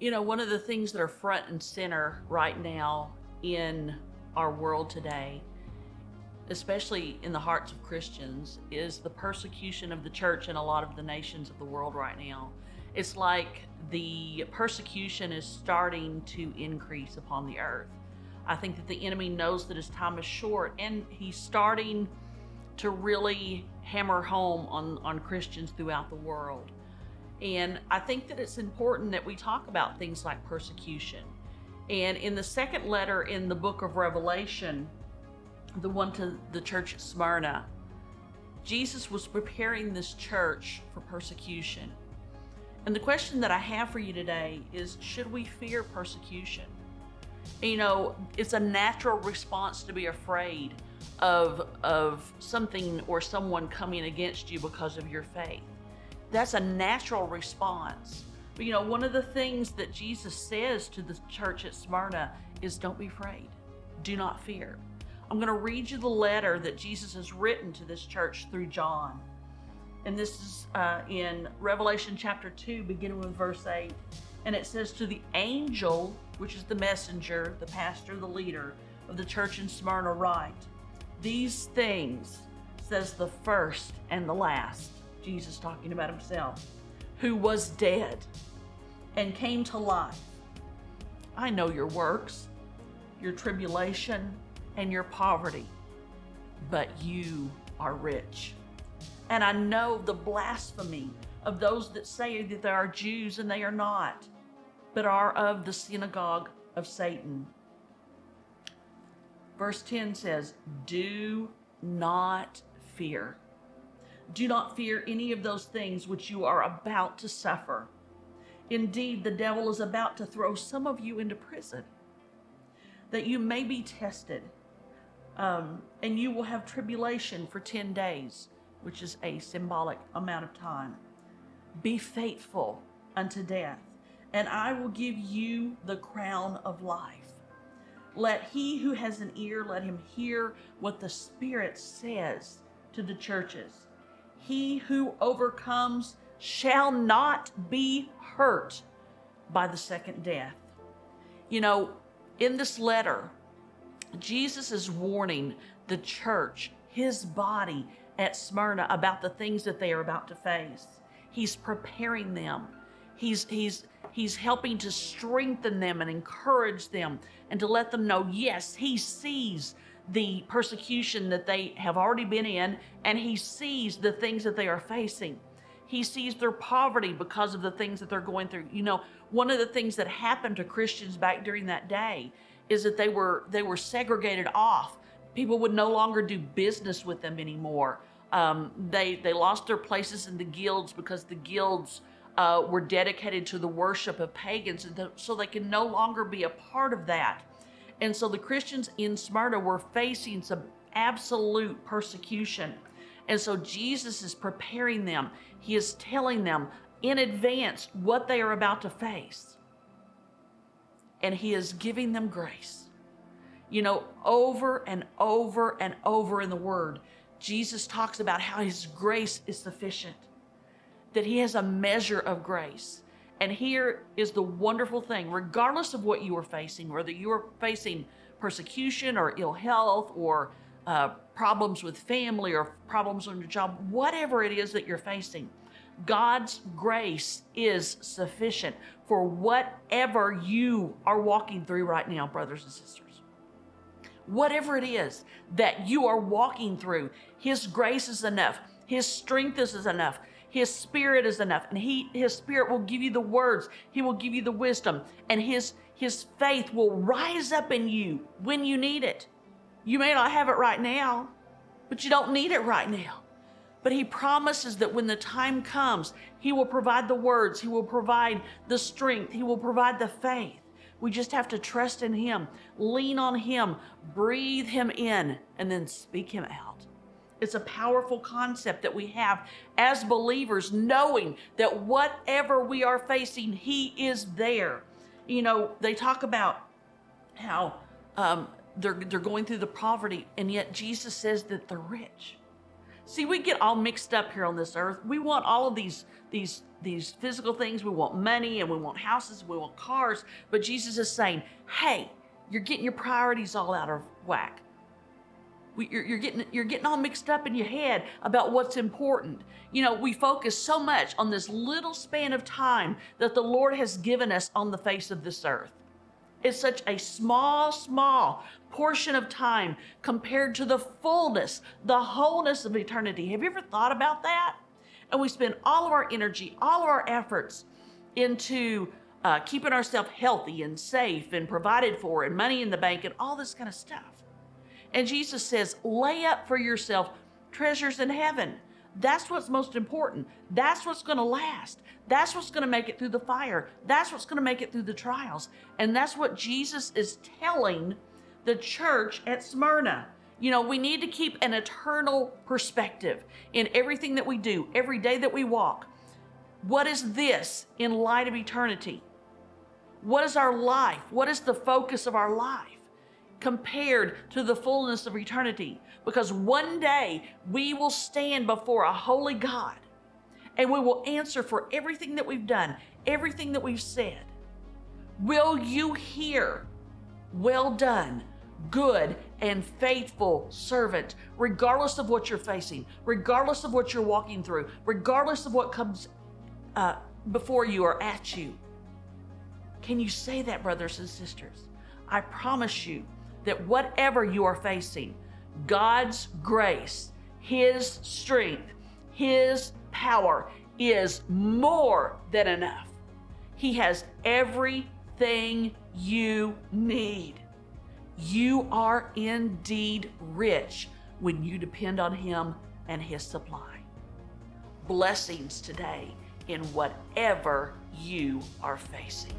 You know, one of the things that are front and center right now in our world today, especially in the hearts of Christians, is the persecution of the church in a lot of the nations of the world right now. It's like the persecution is starting to increase upon the earth. I think that the enemy knows that his time is short, and he's starting to really hammer home on Christians throughout the world. And I think that it's important that we talk about things like persecution. And in the second letter in the book of Revelation, the one to the church at Smyrna, Jesus was preparing this church for persecution. And the question that I have for you today is, should we fear persecution? You know, it's a natural response to be afraid of something or someone coming against you because of your faith. That's a natural response. But you know, one of the things that Jesus says to the church at Smyrna is, don't be afraid. Do not fear. I'm going to read you the letter that Jesus has written to this church through John. And this is in Revelation chapter 2, beginning with verse 8. And it says, to the angel, which is the messenger, the pastor, the leader of the church in Smyrna, write, these things says the first and the last, Jesus talking about himself, who was dead and came to life. I know your works, your tribulation, and your poverty, but you are rich. And I know the blasphemy of those that say that they are Jews and they are not, but are of the synagogue of Satan. Verse 10 says, do not fear. Do not fear any of those things which you are about to suffer. Indeed, the devil is about to throw some of you into prison, that you may be tested, and you will have tribulation for 10 days, which is a symbolic amount of time. Be faithful unto death, and I will give you the crown of life. Let he who has an ear, let him hear what the Spirit says to the churches. He who overcomes shall not be hurt by the second death. You know, in this letter, Jesus is warning the church, his body at Smyrna, about the things that they are about to face. He's preparing them. He's helping to strengthen them and encourage them and to let them know, yes, he sees the persecution that they have already been in, and he sees the things that they are facing. He sees their poverty because of the things that they're going through. You know, one of the things that happened to Christians back during that day is that they were segregated off. People would no longer do business with them anymore. They lost their places in the guilds because the guilds were dedicated to the worship of pagans, and so they can no longer be a part of that. And so the Christians in Smyrna were facing some absolute persecution. And so Jesus is preparing them. He is telling them in advance what they are about to face. And he is giving them grace. You know, over and over and over in the Word, Jesus talks about how his grace is sufficient, that he has a measure of grace. And here is the wonderful thing, regardless of what you are facing, whether you are facing persecution or ill health or problems with family or problems on your job, whatever it is that you're facing, God's grace is sufficient for whatever you are walking through right now, brothers and sisters. Whatever it is that you are walking through, his grace is enough. His strength is enough. His Spirit is enough, and his Spirit will give you the words. He will give you the wisdom, and his faith will rise up in you when you need it. You may not have it right now, but you don't need it right now. But he promises that when the time comes, he will provide the words, he will provide the strength, he will provide the faith. We just have to trust in him, lean on him, breathe him in, and then speak him out. It's a powerful concept that we have as believers, knowing that whatever we are facing, he is there. You know, they talk about how they're going through the poverty, and yet Jesus says that they're rich. See, we get all mixed up here on this earth. We want all of these physical things. We want money and we want houses, we want cars. But Jesus is saying, hey, you're getting your priorities all out of whack. You're getting all mixed up in your head about what's important. You know, we focus so much on this little span of time that the Lord has given us on the face of this earth. It's such a small portion of time compared to the fullness, the wholeness of eternity. Have you ever thought about that? And we spend all of our energy, all of our efforts into keeping ourselves healthy and safe and provided for and money in the bank and all this kind of stuff. And Jesus says, lay up for yourself treasures in heaven. That's what's most important. That's what's going to last. That's what's going to make it through the fire. That's what's going to make it through the trials. And that's what Jesus is telling the church at Smyrna. You know, we need to keep an eternal perspective in everything that we do, every day that we walk. What is this in light of eternity? What is our life? What is the focus of our life compared to the fullness of eternity? Because one day we will stand before a holy God and we will answer for everything that we've done, everything that we've said. Will you hear, well done, good and faithful servant, regardless of what you're facing, regardless of what you're walking through, regardless of what comes before you or at you? Can you say that, brothers and sisters? I promise you that whatever you are facing, God's grace, His strength, His power is more than enough. He has everything you need. You are indeed rich when you depend on Him and His supply. Blessings today in whatever you are facing.